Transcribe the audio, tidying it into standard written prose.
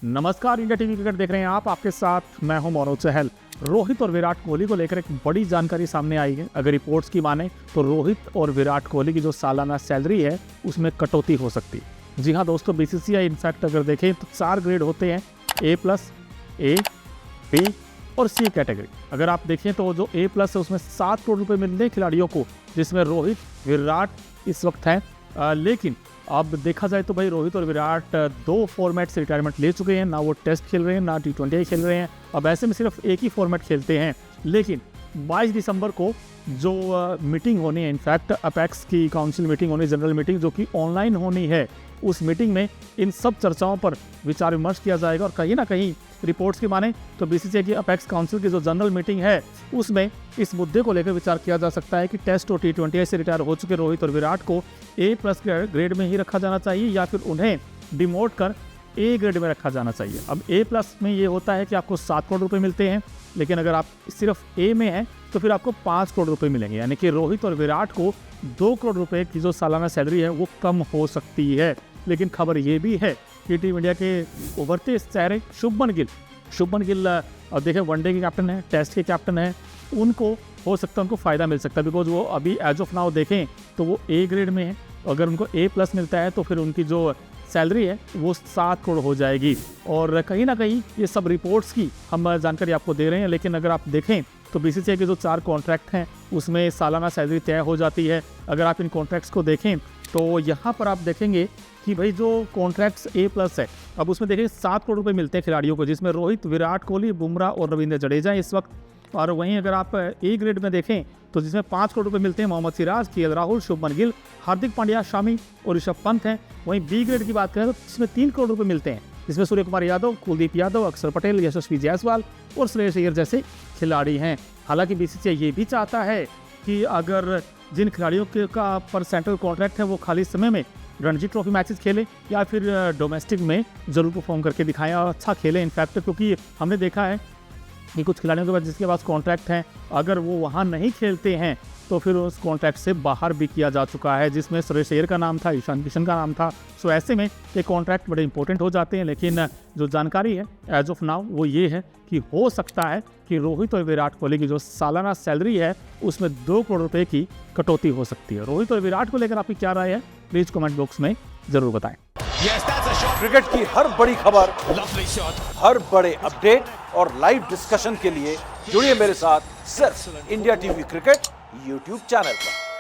नमस्कार, India TV cricket देख रहे हैं आप। आपके साथ मैं हूं मनोज चहल। रोहित और विराट कोहली को लेकर एक बड़ी जानकारी सामने आई है। अगर रिपोर्ट्स की माने तो रोहित और विराट कोहली की जो सालाना सैलरी है उसमें कटौती हो सकती है। जी हां दोस्तों, बीसीसीआई इनफैक्ट अगर देखें तो 4 ग्रेड होते हैं, A+, A, B और C कैटेगरी। अगर आप देखें तो जो A+ है उसमें 7 करोड़ रुपए मिलते हैं खिलाड़ियों को, जिसमें रोहित विराट इस वक्त हैं। लेकिन अब देखा जाए तो भाई रोहित और विराट 2 फॉर्मेट से रिटायरमेंट ले चुके हैं। ना वो टेस्ट खेल रहे हैं, ना T20 खेल रहे हैं। अब ऐसे में सिर्फ एक ही फॉर्मेट खेलते हैं। लेकिन 22 दिसंबर को जो मीटिंग होनी है, इनफैक्ट अपेक्स की काउंसिल मीटिंग होनी, जनरल मीटिंग जो कि ऑनलाइन होनी है, उस मीटिंग में इन सब चर्चाओं पर विचार विमर्श किया जाएगा। और कहीं ना कहीं रिपोर्ट्स की माने तो बीसीसीआई की अपेक्स काउंसिल की जो जनरल मीटिंग है उसमें इस मुद्दे को लेकर विचार किया जा सकता है कि टेस्ट और T20 से रिटायर हो चुके रोहित और विराट को A+ ग्रेड में ही रखा जाना चाहिए या फिर उन्हें डिमोट कर A ग्रेड में रखा जाना चाहिए। अब A+ में ये होता है कि आपको 7 करोड़ रुपए मिलते हैं, लेकिन अगर आप सिर्फ A में हैं तो फिर आपको 5 करोड़ रुपए मिलेंगे। यानी कि रोहित और विराट को 2 करोड़ रुपए की जो सालाना सैलरी है वो कम हो सकती है। लेकिन खबर ये भी है कि टीम इंडिया के उभरते चेहरे शुभमन गिल देखें वनडे के कैप्टन है, टेस्ट के कैप्टन है, उनको हो सकता है उनको फ़ायदा मिल सकता है। बिकॉज वो अभी एज ऑफ नाउ देखें तो वो A ग्रेड में है। अगर उनको A+ मिलता है तो फिर उनकी जो सैलरी है वो 7 करोड़ हो जाएगी। और कहीं ना कहीं ये सब रिपोर्ट्स की हम जानकारी आपको दे रहे हैं। लेकिन अगर आप देखें तो बीसीसीआई के जो 4 कॉन्ट्रैक्ट हैं उसमें सालाना सैलरी तय हो जाती है। अगर आप इन कॉन्ट्रैक्ट्स को देखें तो यहाँ पर आप देखेंगे कि भाई जो कॉन्ट्रैक्ट्स A+ है, अब उसमें देखें 7 करोड़ रुपए मिलते हैं खिलाड़ियों को, जिसमें रोहित, विराट कोहली, बुमराह और रविंद्र जडेजा इस वक्त। और वहीं अगर आप A ग्रेड में देखें तो जिसमें 5 करोड़ रुपए मिलते हैं मोहम्मद सिराज, KL राहुल, शुभमन गिल, हार्दिक पांड्या, शामी और ऋषभ पंत हैं। वहीं B ग्रेड की बात करें तो इसमें 3 करोड़ रुपए मिलते हैं, जिसमें सूर्य कुमार यादव, कुलदीप यादव, अक्षर पटेल, यशस्वी जायसवाल और श्रेयस अय्यर जैसे खिलाड़ी हैं। हालांकि बीसीसीआई ये भी चाहता है कि अगर जिन खिलाड़ियों का पर सेंट्रल कॉन्ट्रैक्ट है वो खाली समय में रणजी ट्रॉफी मैचेस खेले या फिर डोमेस्टिक में ज़रूर परफॉर्म करके दिखाएं और अच्छा खेलें। इनफैक्ट क्योंकि हमने देखा है कि कुछ खिलाड़ियों के पास जिसके पास कॉन्ट्रैक्ट हैं, अगर वो वहाँ नहीं खेलते हैं तो फिर उस कॉन्ट्रैक्ट से बाहर भी किया जा चुका है, जिसमें श्रेयस अय्यर का नाम था, ईशान किशन का नाम था। सो ऐसे में ये कॉन्ट्रैक्ट बड़े इंपॉर्टेंट हो जाते हैं। लेकिन जो जानकारी है एज ऑफ नाउ वो ये है कि हो सकता है कि रोहित और विराट कोहली की जो सालाना सैलरी है उसमें 2 करोड़ रुपए की कटौती हो सकती है। रोहित और विराट को लेकर आपकी क्या राय है, प्लीज कमेंट बॉक्स में जरूर बताएं। क्रिकेट की हर बड़ी खबर, हर बड़े अपडेट और लाइव डिस्कशन के लिए जुड़िए मेरे साथ सिर्फ India TV cricket YouTube channel पर।